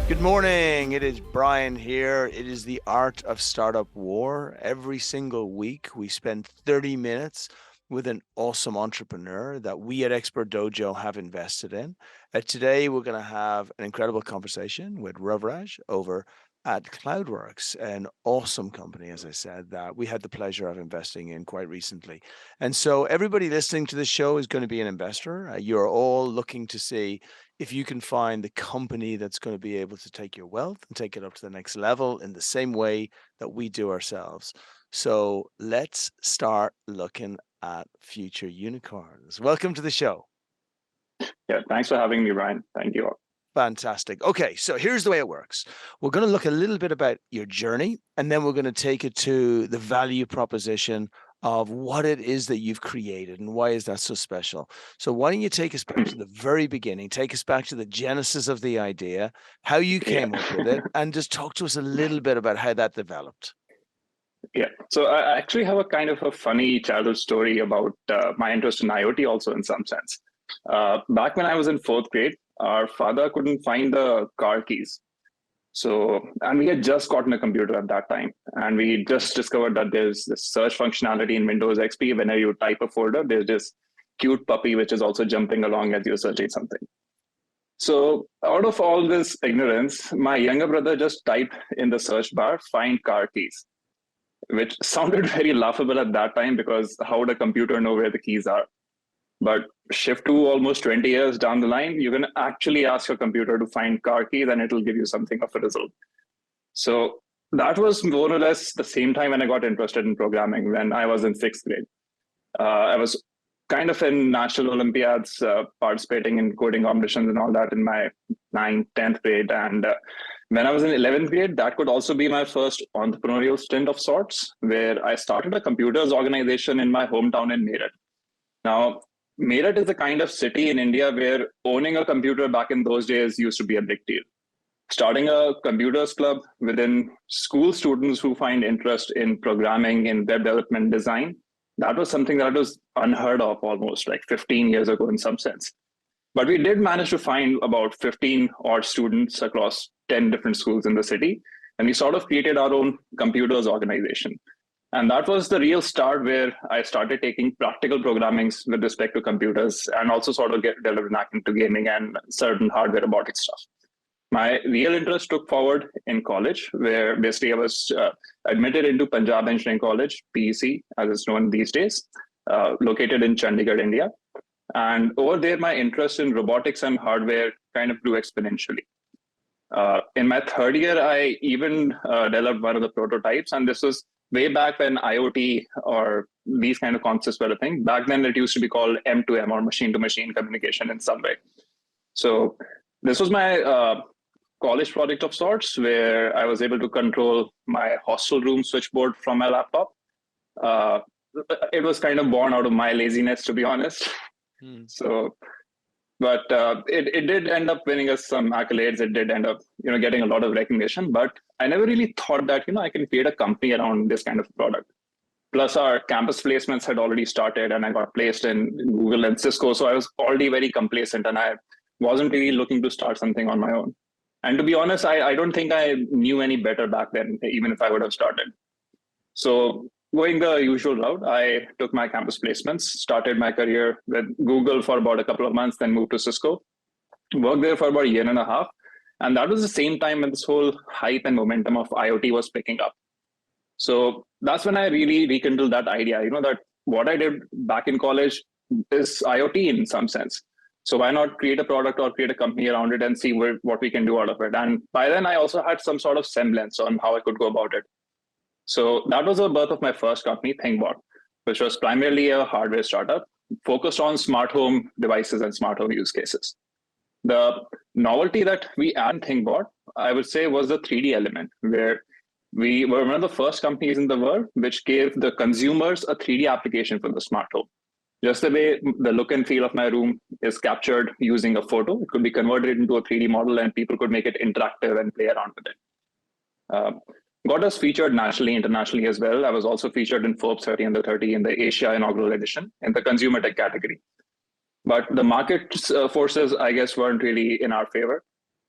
Good morning. It is Brian here. It is the Art of Startup War. Every single week, we spend 30 minutes with an awesome entrepreneur that we at Expert Dojo have invested in. Today, we're going to have an incredible conversation with Ravraj over at Cloudworx, an awesome company, as I said, that we had the pleasure of investing in quite recently. And so, everybody listening to this show is going to be an investor. You're all looking to see if you can find the company that's going to be able to take your wealth and take it up to the next level in the same way that we do ourselves. So let's start looking at future unicorns. Welcome to the show. Yeah, thanks for having me, Ryan. Thank you all. Fantastic. Okay, so here's the way it works. We're going to look a little bit about your journey, and then we're going to take it to the value proposition of what it is that you've created and why is that so special. So why don't you take us back to the very beginning, take us back to the genesis of the idea, how you came up with it, and just talk to us a little bit about how that developed. Yeah, so I actually have a kind of a funny childhood story about my interest in IoT also in some sense. Back when I was in fourth grade, our father couldn't find the car keys. And we had just gotten a computer at that time. And we just discovered that there's this search functionality in Windows XP. Whenever you type a folder, there's this cute puppy, which is also jumping along as you're searching something. So out of all this ignorance, my younger brother just typed in the search bar, find car keys, which sounded very laughable at that time because how would a computer know where the keys are? But shift to almost 20 years down the line, you can actually ask your computer to find car keys and it'll give you something of a result. So that was more or less the same time when I got interested in programming when I was in sixth grade. I was kind of in national Olympiads, participating in coding competitions and all that in my 9th, 10th grade. And when I was in 11th grade, that could also be my first entrepreneurial stint of sorts, where I started a computers organization in my hometown in Meerut. Now, Meerut is the kind of city in India where owning a computer back in those days used to be a big deal. Starting a computers club within school students who find interest in programming, in web development design, that was something that was unheard of almost like 15 years ago in some sense. But we did manage to find about 15 odd students across 10 different schools in the city. And we sort of created our own computers organization. And that was the real start where I started taking practical programmings with respect to computers and also sort of developed back into gaming and certain hardware robotics stuff. My real interest took forward in college, where basically I was admitted into Punjab Engineering College, PEC, as it's known these days, located in Chandigarh, India. And over there, my interest in robotics and hardware kind of grew exponentially. In my third year, I even developed one of the prototypes, and this was way back when IoT or these kind of concepts were a thing. Back then, it used to be called M2M or machine-to-machine communication in some way. So this was my college project of sorts, where I was able to control my hostel room switchboard from my laptop. It was kind of born out of my laziness, to be honest. But it did end up winning us some accolades. It did end up, getting a lot of recognition. But I never really thought that, I can create a company around this kind of product. Plus, our campus placements had already started, and I got placed in Google and Cisco. So I was already very complacent, and I wasn't really looking to start something on my own. And to be honest, I don't think I knew any better back then, even if I would have started. So going the usual route, I took my campus placements, started my career with Google for about a couple of months, then moved to Cisco, worked there for about a year and a half. And that was the same time when this whole hype and momentum of IoT was picking up. So that's when I really rekindled that idea, that what I did back in college is IoT in some sense. So why not create a product or create a company around it and see what we can do out of it? And by then, I also had some sort of semblance on how I could go about it. So that was the birth of my first company, ThinkBot, which was primarily a hardware startup focused on smart home devices and smart home use cases. The novelty that we added in ThinkBot, I would say, was the 3D element, where we were one of the first companies in the world which gave the consumers a 3D application for the smart home. Just the way the look and feel of my room is captured using a photo, it could be converted into a 3D model and people could make it interactive and play around with it. Got us featured nationally, internationally as well. I was also featured in Forbes 30 Under 30 in the Asia inaugural edition in the consumer tech category. But the market forces, I guess, weren't really in our favor.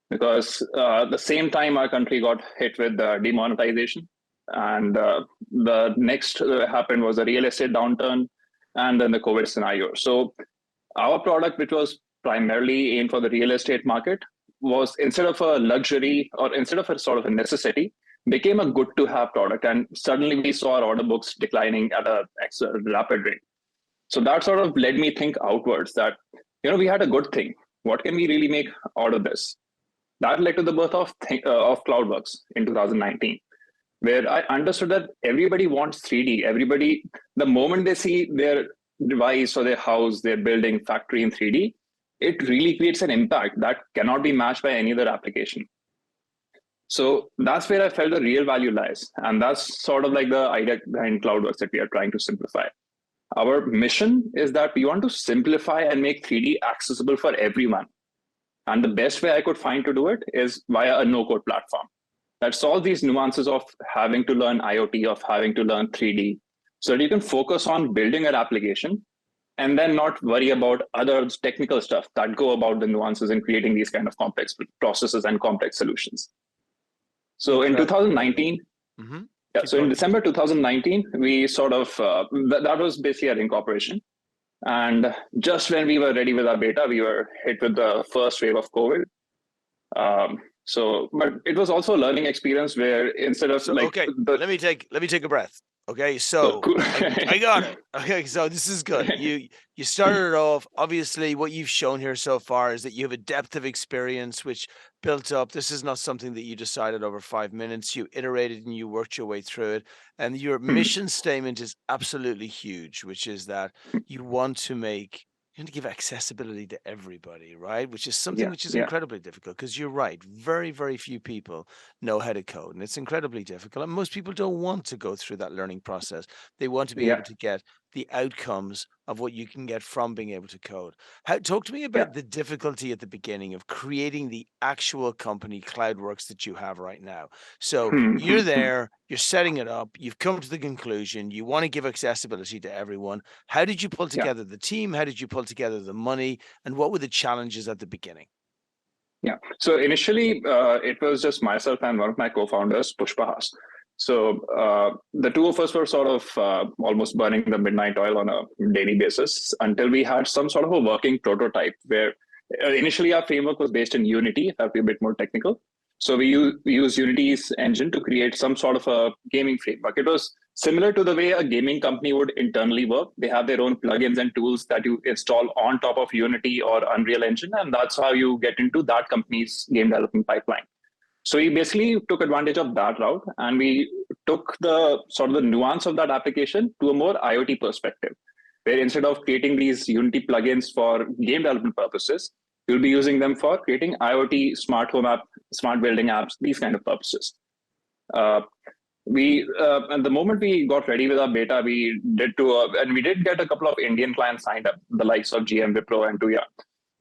because the same time our country got hit with demonetization, and the next happened was the real estate downturn, and then the COVID scenario. So our product, which was primarily aimed for the real estate market, was instead of a luxury or instead of a sort of a necessity, became a good to have product. And suddenly we saw our order books declining at a rapid rate. So that sort of led me think outwards that, we had a good thing. What can we really make out of this? That led to the birth of Cloudworx in 2019, where I understood that everybody wants 3D. Everybody, the moment they see their device or their house, their building, factory in 3D, it really creates an impact that cannot be matched by any other application. So that's where I felt the real value lies. And that's sort of like the idea behind Cloudworx that we are trying to simplify. Our mission is that we want to simplify and make 3D accessible for everyone. And the best way I could find to do it is via a no-code platform that solves these nuances of having to learn IoT, of having to learn 3D, so that you can focus on building an application and then not worry about other technical stuff that go about the nuances in creating these kind of complex processes and complex solutions. So in 2019, so in December 2019, we sort of, that was basically our incorporation. And just when we were ready with our beta, we were hit with the first wave of COVID. But it was also a learning experience where instead of okay, let me take a breath. Okay, so cool. I got it. Okay, so this is good. You started it off. Obviously, what you've shown here so far is that you have a depth of experience which built up. This is not something that you decided over 5 minutes. You iterated and you worked your way through it. And your mission statement is absolutely huge, which is that you want to give accessibility to everybody, right? Which is something which is incredibly difficult, because you're right. Very, very few people know how to code, and it's incredibly difficult. And most people don't want to go through that learning process. They want to be able to get the outcomes of what you can get from being able to code. Talk to me about the difficulty at the beginning of creating the actual company Cloudworx that you have right now. So you're there, you're setting it up, you've come to the conclusion, you want to give accessibility to everyone. How did you pull together the team? How did you pull together the money? And what were the challenges at the beginning? Yeah, so initially it was just myself and one of my co-founders, Pushpahas. So the two of us were sort of almost burning the midnight oil on a daily basis until we had some sort of a working prototype where initially our framework was based in Unity, if I have to be a bit more technical. So we use Unity's engine to create some sort of a gaming framework. It was similar to the way a gaming company would internally work. They have their own plugins and tools that you install on top of Unity or Unreal Engine, and that's how you get into that company's game development pipeline. So we basically took advantage of that route, and we took the sort of the nuance of that application to a more IoT perspective, where instead of creating these Unity plugins for game development purposes, you'll be using them for creating IoT, smart home app, smart building apps, these kind of purposes. At the moment we got ready with our beta, we did get a couple of Indian clients signed up, the likes of GM, Wipro, and Tuya.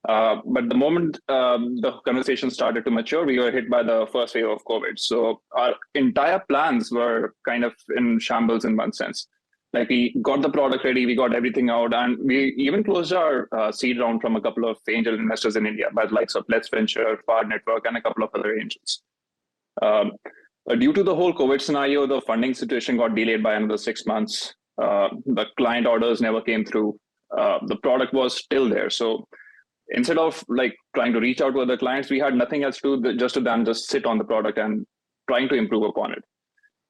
But the moment the conversation started to mature, we were hit by the first wave of COVID. So our entire plans were kind of in shambles in one sense. Like, we got the product ready, we got everything out, and we even closed our seed round from a couple of angel investors in India, by the likes of Let's Venture, Far Network, and a couple of other angels. Due to the whole COVID scenario, the funding situation got delayed by another 6 months. The client orders never came through. The product was still there. So instead of like trying to reach out to other clients, we had nothing else to do just sit on the product and trying to improve upon it.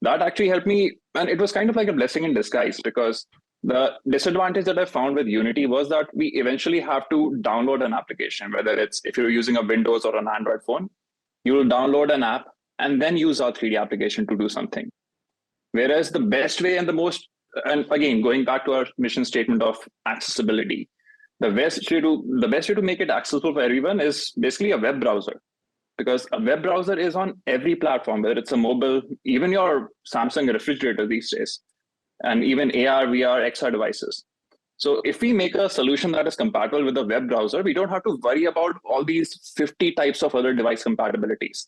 That actually helped me, and it was kind of like a blessing in disguise, because the disadvantage that I found with Unity was that we eventually have to download an application, whether it's if you're using a Windows or an Android phone, you will download an app and then use our 3D application to do something. Whereas the best way and the most, and again, going back to our mission statement of accessibility, the best way to make it accessible for everyone is basically a web browser. Because a web browser is on every platform, whether it's a mobile, even your Samsung refrigerator these days, and even AR, VR, XR devices. So if we make a solution that is compatible with a web browser, we don't have to worry about all these 50 types of other device compatibilities.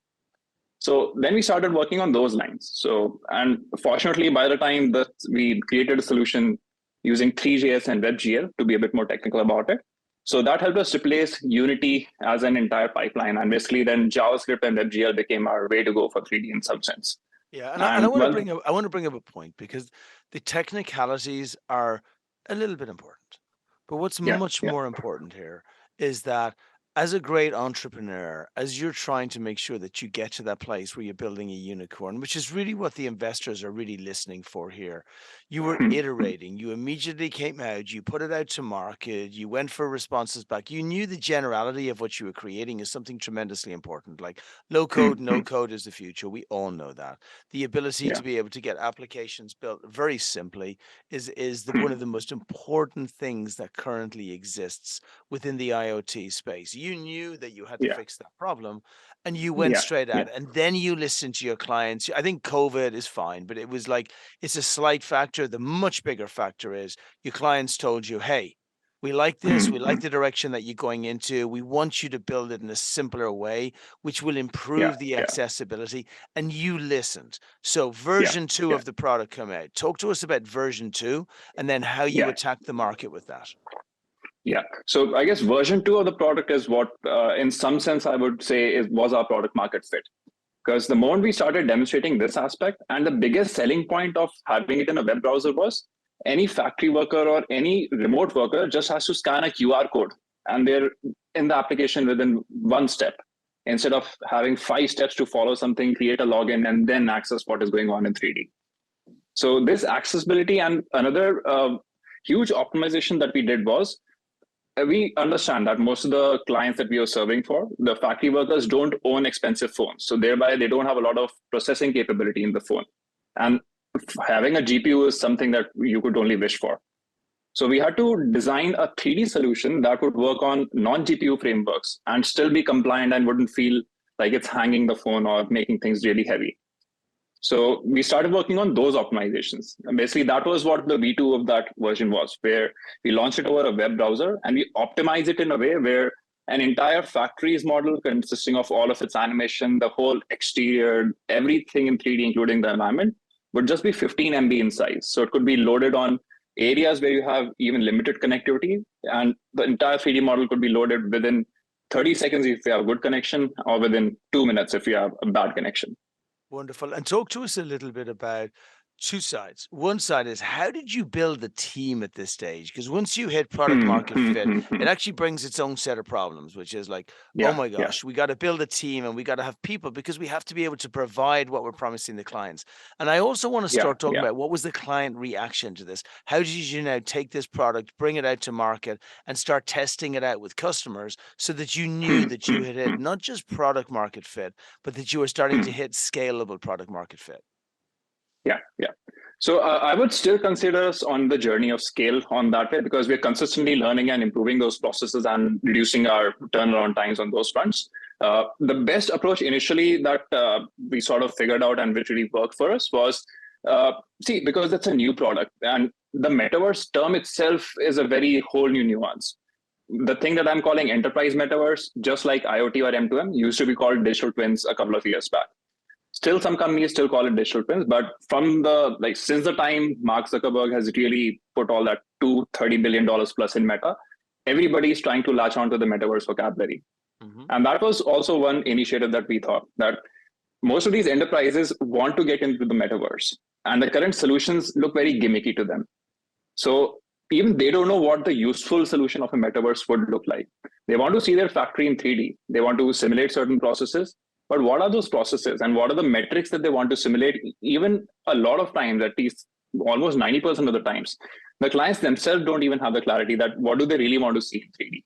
So then we started working on those lines. So, and fortunately, by the time that we created a solution using Three.js and WebGL, to be a bit more technical about it, So that helped us replace Unity as an entire pipeline. And basically then JavaScript and WebGL became our way to go for 3D in some sense. Yeah, and I And want to well, bring up a point because the technicalities are a little bit important. But what's yeah, much yeah, more important here is that as a great entrepreneur, as you're trying to make sure that you get to that place where you're building a unicorn, which is really what the investors are really listening for here, you were iterating, you immediately came out, you put it out to market, you went for responses back. You knew the generality of what you were creating is something tremendously important. Like low code, no code is the future. We all know that. The ability yeah, to be able to get applications built very simply is one of the most important things that currently exists within the IoT space. You knew that you had to yeah, fix that problem and you went yeah, straight yeah, at it. And then you listened to your clients. I think COVID is fine, but it was like it's a slight factor. The much bigger factor is your clients told you, hey, we like this. We like the direction that you're going into. We want you to build it in a simpler way, which will yeah, improve the yeah, accessibility. And you listened. So yeah, version two yeah, of the product come out. Talk to us about version two and then how you yeah. attack the market with that. Yeah. So I guess version two of the product is what, in some sense, I would say was our product market fit. Because the moment we started demonstrating this aspect, and the biggest selling point of having it in a web browser was any factory worker or any remote worker just has to scan a QR code and they're in the application within one step instead of having 5 steps to follow something, create a login, and then access what is going on in 3D. So this accessibility and another huge optimization that we did was we understand that most of the clients that we are serving for, the factory workers don't own expensive phones. So thereby they don't have a lot of processing capability in the phone. And having a GPU is something that you could only wish for. So we had to design a 3D solution that would work on non-GPU frameworks and still be compliant and wouldn't feel like it's hanging the phone or making things really heavy. So we started working on those optimizations. And basically, that was what the V2 of that version was, where we launched it over a web browser and we optimize it in a way where an entire factories model consisting of all of its animation, the whole exterior, everything in 3D, including the environment, would just be 15 MB in size. So it could be loaded on areas where you have even limited connectivity, and the entire 3D model could be loaded within 30 seconds if you have good connection, or within 2 minutes if you have a bad connection. Wonderful. And talk to us a little bit about two sides. One side is how did you build the team at this stage? Because once you hit product market fit, it actually brings its own set of problems, which is like, oh Yeah, my yeah, gosh, we got to build a team and we got to have people because we have to be able to provide what we're promising the clients. And I also want to yeah, start talking yeah. about what was the client reaction to this? How did you now take this product, bring it out to market, and start testing it out with customers so that you knew that you had hit not just product market fit, but that you were starting to hit scalable product market fit? Yeah, yeah. So I would still consider us on the journey of scale on that way because we're consistently learning and improving those processes and reducing our turnaround times on those fronts. The best approach initially that we sort of figured out and which really worked for us was see, because it's a new product and the metaverse term itself is a very whole new nuance. The thing that I'm calling enterprise metaverse, just like IoT or M2M, used to be called digital twins a couple of years back. Still, some companies still call it digital twins, but from the since the time Mark Zuckerberg has really put all that $230 billion plus in Meta, everybody is trying to latch onto the metaverse vocabulary. And that was also one initiative that we thought that most of these enterprises want to get into the metaverse, and the current solutions look very gimmicky to them. So even they don't know what the useful solution of a metaverse would look like. They want to see their factory in 3D. They want to simulate certain processes. But what are those processes and what are the metrics that they want to simulate? Even a lot of times, at least almost 90% of the times, the clients themselves don't even have the clarity that what do they really want to see in 3D.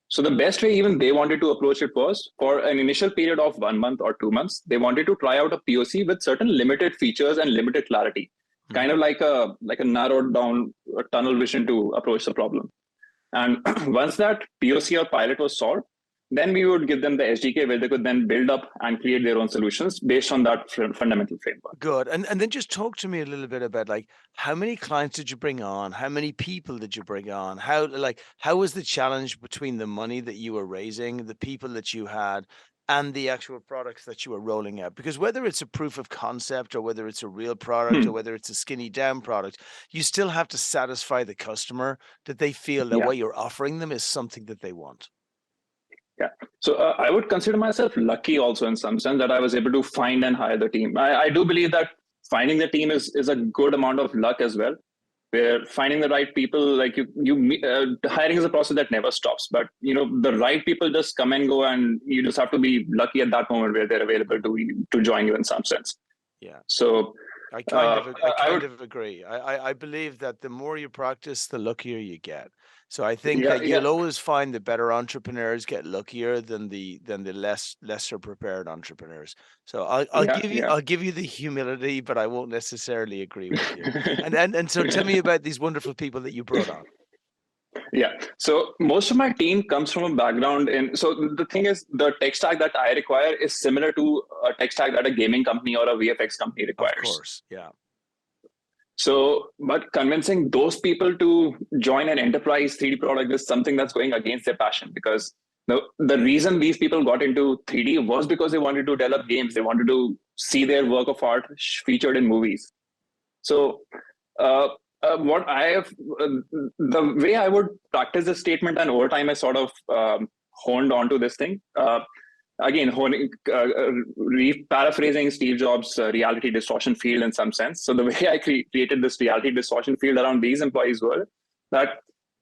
So the best way even they wanted to approach it was for an initial period of 1 month or 2 months, they wanted to try out a POC with certain limited features and limited clarity, kind of like a narrowed down tunnel vision to approach the problem. And once that POC or pilot was solved, then we would give them the SDK where they could then build up and create their own solutions based on that fundamental framework. Good. And then just talk to me a little bit about like how many clients did you bring on? How many people did you bring on? How was the challenge between the money that you were raising, the people that you had, and the actual products that you are rolling out. Because whether it's a proof of concept or whether it's a real product or whether it's a skinny down product, you still have to satisfy the customer that they feel that Yeah. what you're offering them is something that they want. Yeah. So I would consider myself lucky also in some sense that I was able to find and hire the team. I do believe that finding the team is a good amount of luck as well. Where finding the right people, like hiring is a process that never stops. But the right people just come and go, and you just have to be lucky at that moment where they're available to join you in some sense. Yeah. So I kind would, of agree. I believe that the more you practice, the luckier you get. So I think yeah, that yeah, you'll always find the better entrepreneurs get luckier than the lesser prepared entrepreneurs. So yeah, yeah. I'll give you the humility, but I won't necessarily agree with you. And so tell me about these wonderful people that you brought on. Yeah. So most of my team comes from a background in. So the thing is, the tech stack that I require is similar to a tech stack that a gaming company or a VFX company Of requires. course, yeah. So, but convincing those people to join an enterprise 3D product is something that's going against their passion, because the reason these people got into 3D was because they wanted to develop games. They wanted to see their work of art featured in movies. So, what I have, the way I would practice this statement, and over time I sort of honed onto this thing. Again, paraphrasing Steve Jobs' reality distortion field in some sense. So the way I created this reality distortion field around these employees were that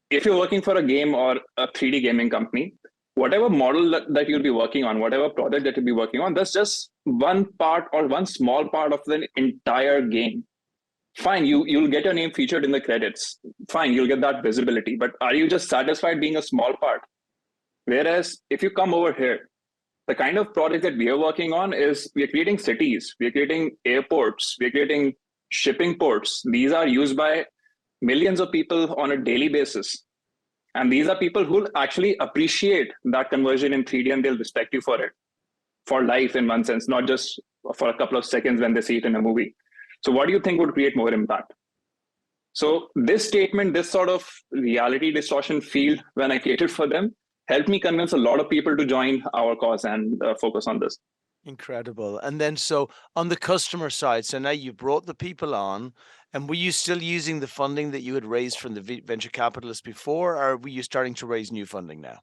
if you're working for a game or a 3D gaming company, whatever model that you'll be working on, whatever project that you'll be working on, that's just one part or one small part of the entire game. Fine, you'll get your name featured in the credits. Fine, you'll get that visibility. But are you just satisfied being a small part? Whereas if you come over here, the kind of project that we are working on is we're creating cities, we're creating airports, we're creating shipping ports. These are used by millions of people on a daily basis. And these are people who actually appreciate that conversion in 3D, and they'll respect you for it, for life in one sense, not just for a couple of seconds when they see it in a movie. So what do you think would create more impact? So this statement, this sort of reality distortion field, when I created for them, helped me convince a lot of people to join our cause and focus on this. Incredible. And then so on the customer side, so now you brought the people on, and were you still using the funding that you had raised from the venture capitalists before, or were you starting to raise new funding now?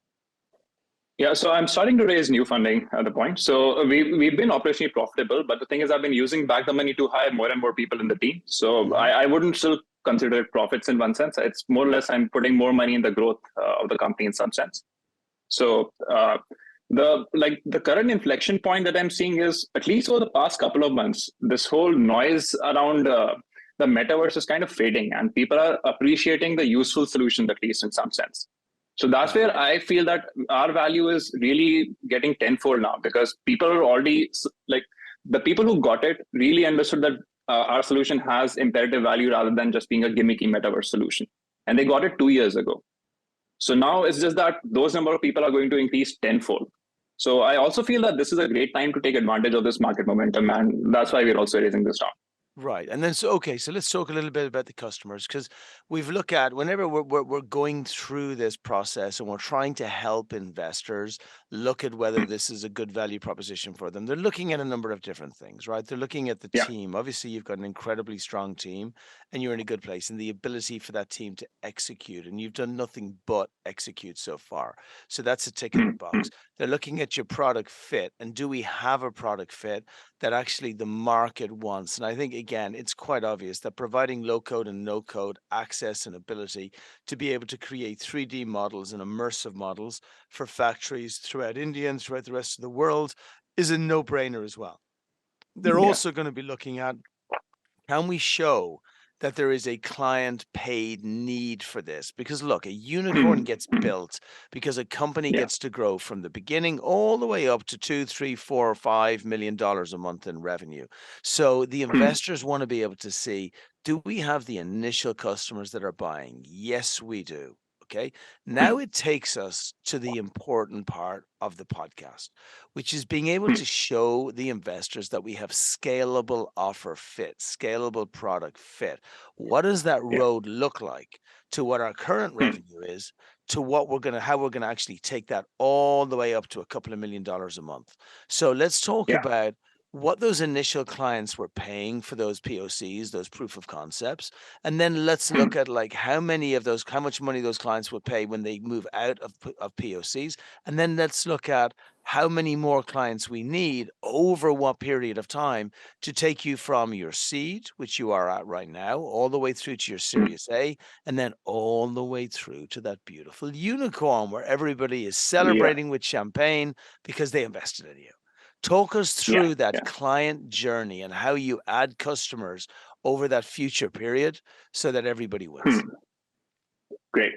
Yeah, so I'm starting to raise new funding at the point. So we've been operationally profitable, but the thing is, I've been using back the money to hire more and more people in the team. So I wouldn't still consider it profits in one sense. It's more or less I'm putting more money in the growth of the company in some sense. So the current inflection point that I'm seeing is, at least over the past couple of months, this whole noise around the metaverse is kind of fading, and people are appreciating the useful solution, at least in some sense. So that's where I feel that our value is really getting tenfold now, because people are already like, the people who got it really understood that our solution has imperative value rather than just being a gimmicky metaverse solution. And they got it 2 years ago. So now it's just that those number of people are going to increase tenfold. So I also feel that this is a great time to take advantage of this market momentum. And that's why we're also raising this round. Right. And then, so, okay, so let's talk a little bit about the customers, because we've looked at whenever we're going through this process and we're trying to help investors look at whether this is a good value proposition for them. They're looking at a number of different things, right? They're looking at the Yeah. team. Obviously, you've got an incredibly strong team and you're in a good place, and the ability for that team to execute. And you've done nothing but execute so far. So that's a tick in the box. They're looking at your product fit, and do we have a product fit that actually the market wants? And I think, again, it's quite obvious that providing low code and no code access and ability to be able to create 3D models and immersive models for factories throughout India and throughout the rest of the world is a no brainer as well. They're Yeah. also going to be looking at, can we show that there is a client paid need for this? Because look, a unicorn gets built because a company Yeah. gets to grow from the beginning all the way up to $2, $3, $4, $5 million a month in revenue. So the investors want to be able to see, do we have the initial customers that are buying? Yes, we do. Okay. Now it takes us to the important part of the podcast, which is being able to show the investors that we have scalable offer fit, scalable product fit. What does that road look like to what our current revenue is, to how we're gonna actually take that all the way up to a couple of $1 million a month. So let's talk Yeah. about what those initial clients were paying for those POCs, those proof of concepts, and then let's look at like how much money those clients would pay when they move out of POCs, and then let's look at how many more clients we need over what period of time to take you from your seed, which you are at right now, all the way through to your Series A, and then all the way through to that beautiful unicorn where everybody is celebrating with champagne because they invested in you. Talk us through that client journey and how you add customers over that future period so that everybody wins. Great.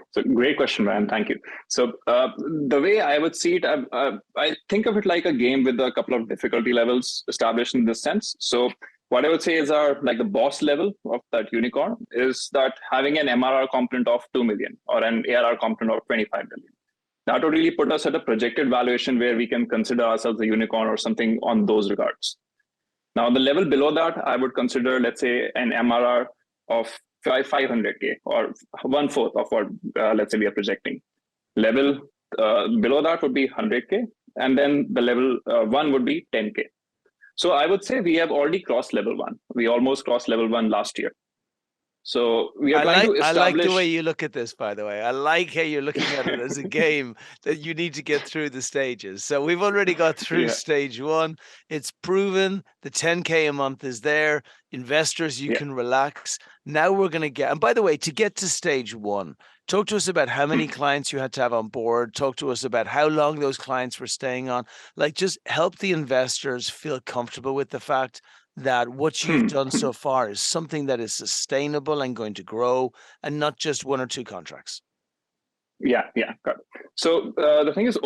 So great question, Ryan. Thank you. So the way I would see it, I think of it like a game with a couple of difficulty levels established in this sense. So what I would say is the boss level of that unicorn is that having an MRR component of 2 million or an ARR component of 25 million. That would really put us at a projected valuation where we can consider ourselves a unicorn or something on those regards. Now, the level below that, I would consider, let's say, an MRR of 500K or 1/4 of what, let's say, we are projecting. Level below that would be 100K. And then the level 1 would be 10K. So I would say we have already crossed level 1. We almost crossed level 1 last year. So we are trying to establish. I like the way you look at this, by the way. I like how you're looking at it as a game that you need to get through the stages. So we've already got through stage 1. It's proven the 10K a month is there. Investors, you can relax. Now we're going to get, and by the way, to get to stage 1, talk to us about how many clients you had to have on board. Talk to us about how long those clients were staying on. Like, just help the investors feel comfortable with the fact that what you've done so far is something that is sustainable and going to grow, and not just 1 or 2 contracts. Yeah, got it. So the thing is,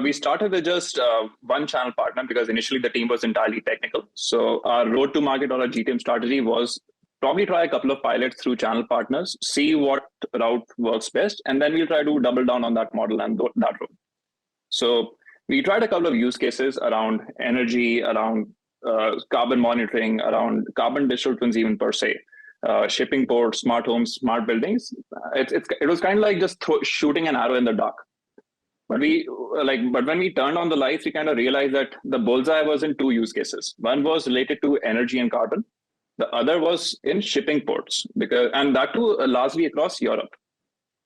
we started with just one channel partner because initially the team was entirely technical. So our road to market or our GTM strategy was probably try a couple of pilots through channel partners, see what route works best, and then we'll try to double down on that model and that road. So we tried a couple of use cases around energy, around carbon monitoring, around carbon digital twins even per se, shipping ports, smart homes, smart buildings. It was kind of like just shooting an arrow in the dark. But when we turned on the lights, we kind of realized that the bullseye was in 2 use cases. One was related to energy and carbon. The other was in shipping ports, and that too largely across Europe,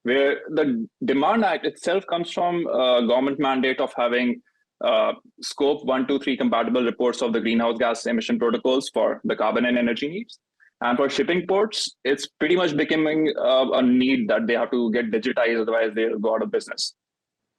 where the Demand Act itself comes from a government mandate of having scope 1, 2, 3 compatible reports of the greenhouse gas emission protocols for the carbon and energy needs. And for shipping ports, it's pretty much becoming a need that they have to get digitized, otherwise they'll go out of business.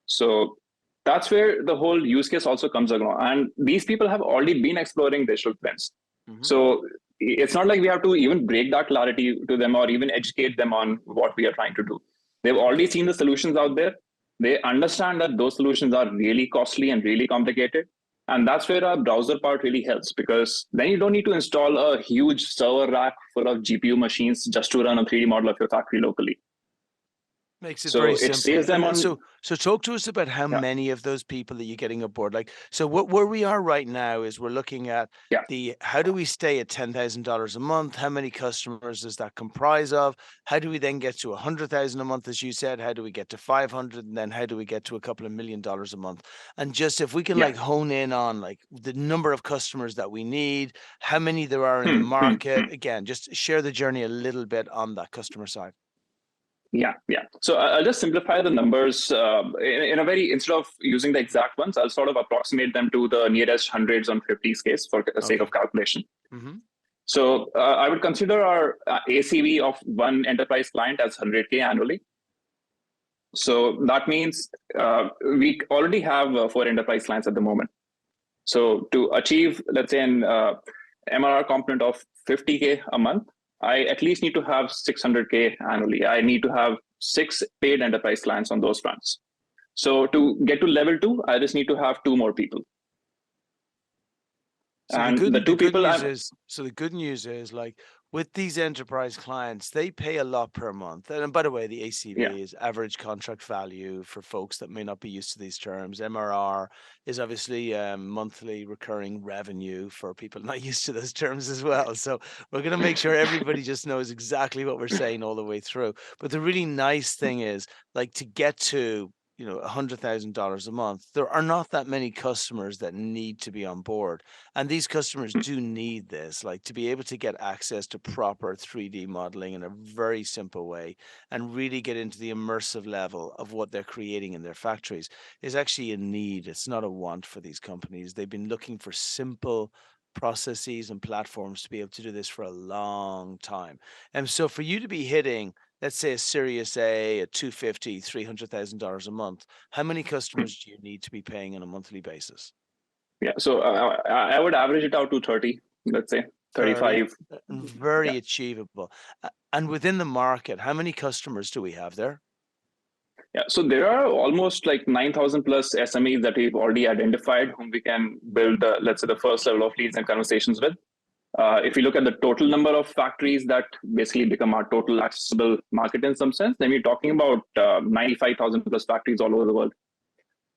So that's where the whole use case also comes along. And these people have already been exploring digital twins. So it's not like we have to even break that clarity to them or even educate them on what we are trying to do. They've already seen the solutions out there. They understand that those solutions are really costly and really complicated. And that's where our browser part really helps, because then you don't need to install a huge server rack full of GPU machines just to run a 3D model of your factory locally. Makes it very simple. Saves them on. So talk to us about how many of those people that you're getting aboard. Like, so where we are right now is we're looking at how do we stay at $10,000 a month? How many customers does that comprise of? How do we then get to 100,000 a month, as you said? How do we get to 500? And then how do we get to a couple of $1 million a month? And just if we can like hone in on like the number of customers that we need, how many there are in the market. Again, just share the journey a little bit on that customer side. Yeah. So I'll just simplify the numbers in a very, instead of using the exact ones, I'll sort of approximate them to the nearest hundreds on 50s case for the sake of calculation. So I would consider our ACV of one enterprise client as 100K annually. So that means we already have 4 enterprise clients at the moment. So to achieve, let's say, an MRR component of 50K a month, I at least need to have 600K annually. I need to have 6 paid enterprise clients on those fronts. So to get to level 2, I just need to have 2 more people. So the good news is like with these enterprise clients, they pay a lot per month. And by the way, the Yeah. ACV is average contract value for folks that may not be used to these terms. MRR is obviously monthly recurring revenue for people not used to those terms as well. So we're going to make sure everybody just knows exactly what we're saying all the way through. But the really nice thing is, like, to get to $100,000 a month, there are not that many customers that need to be on board. And these customers do need this, like, to be able to get access to proper 3D modeling in a very simple way and really get into the immersive level of what they're creating in their factories is actually a need. It's not a want for these companies. They've been looking for simple processes and platforms to be able to do this for a long time. And so for you to be hitting, let's say, a Series A at 250, $300,000 a month, how many customers do you need to be paying on a monthly basis? Yeah. So I would average it out to 30, let's say 30, 35. very Yeah. achievable. And within the market, how many customers do we have there? Yeah. So there are almost like 9,000 plus SMEs that we've already identified whom we can build, let's say, the first level of leads and conversations with. If you look at the total number of factories that basically become our total accessible market in some sense, then we're talking about 95,000 plus factories all over the world.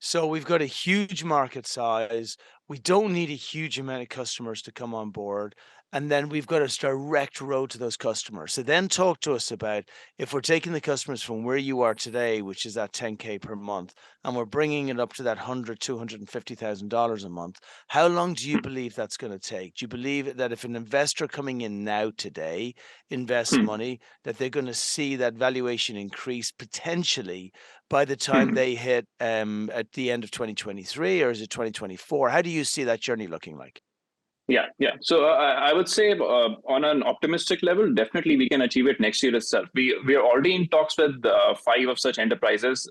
So we've got a huge market size. We don't need a huge amount of customers to come on board. And then we've got a direct road to those customers. So then talk to us about, if we're taking the customers from where you are today, which is that 10K per month, and we're bringing it up to that $250,000 a month, how long do you believe that's going to take? Do you believe that if an investor coming in now today invests money, that they're going to see that valuation increase potentially by the time they hit at the end of 2023, or is it 2024? How do you see that journey looking like? Yeah, yeah. So I would say on an optimistic level, definitely we can achieve it next year itself. We are already in talks with 5 of such enterprises.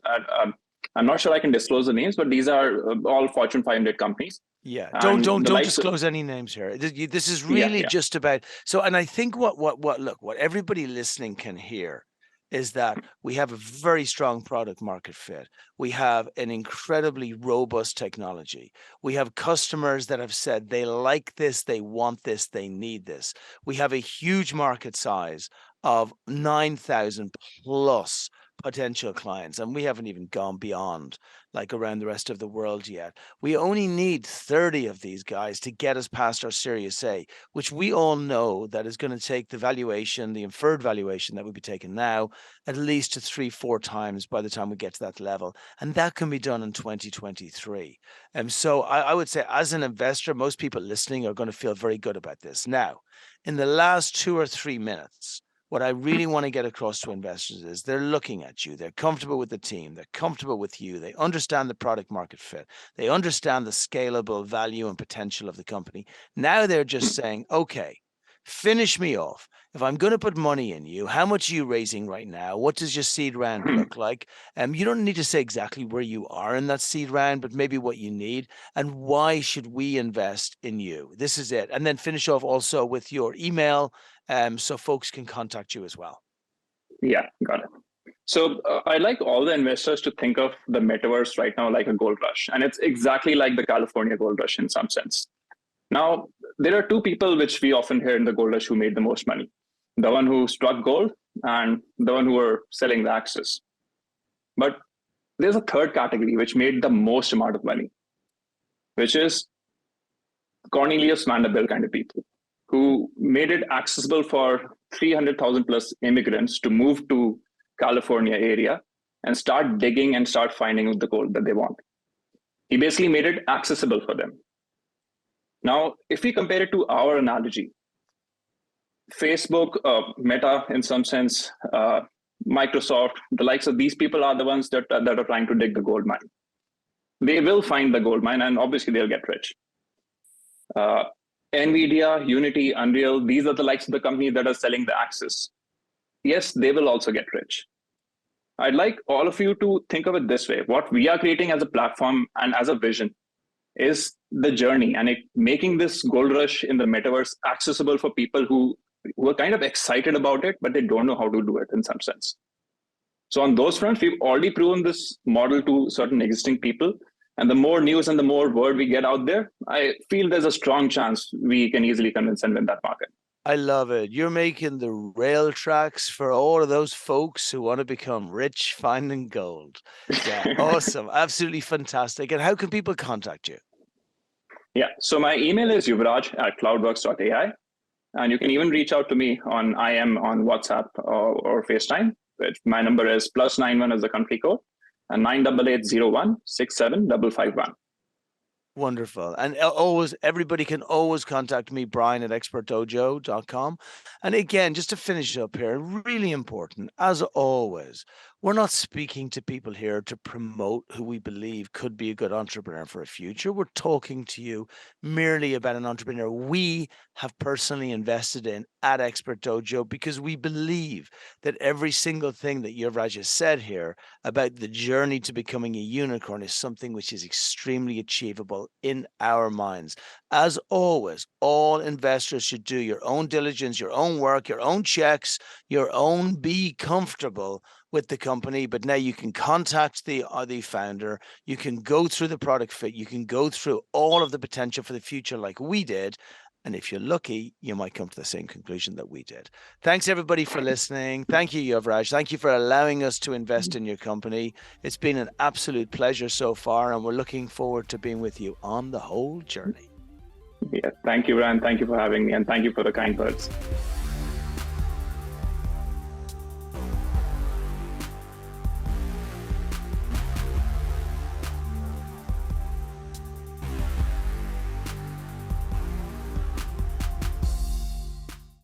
I'm not sure I can disclose the names, but these are all Fortune 500 companies. Yeah, And don't disclose any names here. This is really just about, so, and I think what everybody listening can hear is that we have a very strong product market fit. We have an incredibly robust technology. We have customers that have said they like this, they want this, they need this. We have a huge market size of 9,000 plus potential clients, and we haven't even gone beyond, like, around the rest of the world yet. We only need 30 of these guys to get us past our Series A, which we all know that is going to take the valuation, the inferred valuation that would be taken now, at least to 3-4 times by the time we get to that level. And that can be done in 2023. And so I would say, as an investor, most people listening are going to feel very good about this. Now, in the last 2 or 3 minutes, what I really want to get across to investors is they're looking at you, they're comfortable with the team, they're comfortable with you, they understand the product market fit, they understand the scalable value and potential of the company. Now they're just saying, okay, finish me off. If I'm going to put money in you, how much are you raising right now? What does your seed round look like? You don't need to say exactly where you are in that seed round, but maybe what you need, and why should we invest in you? This is it. And then finish off also with your email, so folks can contact you as well. Yeah, got it. So I like all the investors to think of the metaverse right now like a gold rush, and it's exactly like the California gold rush in some sense. Now, there are 2 people which we often hear in the gold rush who made the most money: the one who struck gold and the one who were selling the access. But there's a third category which made the most amount of money, which is Cornelius Vanderbilt kind of people who made it accessible for 300,000 plus immigrants to move to California area and start digging and start finding the gold that they want. He basically made it accessible for them. Now, if we compare it to our analogy, Facebook, Meta, in some sense, Microsoft, the likes of these people are the ones that are trying to dig the gold mine. They will find the gold mine, and obviously they'll get rich. NVIDIA, Unity, Unreal, these are the likes of the companies that are selling the access. Yes, they will also get rich. I'd like all of you to think of it this way. What we are creating as a platform and as a vision is the journey, and making this gold rush in the metaverse accessible for people who are kind of excited about it, but they don't know how to do it in some sense. So on those fronts, we've already proven this model to certain existing people. And the more news and the more word we get out there, I feel there's a strong chance we can easily convince and win that market. I love it. You're making the rail tracks for all of those folks who want to become rich finding gold. Yeah, awesome. Absolutely fantastic. And how can people contact you? Yeah. So my email is yuvraj@cloudworx.ai. And you can even reach out to me on IM on WhatsApp or FaceTime. My number is +91 as the country code and 98801 67551. Wonderful. And always, everybody can always contact me, Brian at expertdojo.com. And again, just to finish up here, really important, as always, we're not speaking to people here to promote who we believe could be a good entrepreneur for a future. We're talking to you merely about an entrepreneur we have personally invested in at Expert Dojo because we believe that every single thing that Yuvraj has said here about the journey to becoming a unicorn is something which is extremely achievable in our minds. As always, all investors should do your own diligence, your own work, your own checks, your own be comfortable with the company. But now you can contact the founder, you can go through the product fit, you can go through all of the potential for the future like we did. And if you're lucky, you might come to the same conclusion that we did. Thanks, everybody, for listening. Thank you, Yuvraj. Thank you for allowing us to invest in your company. It's been an absolute pleasure so far, and we're looking forward to being with you on the whole journey. Yeah. Thank you, Ryan. Thank you for having me, and thank you for the kind words.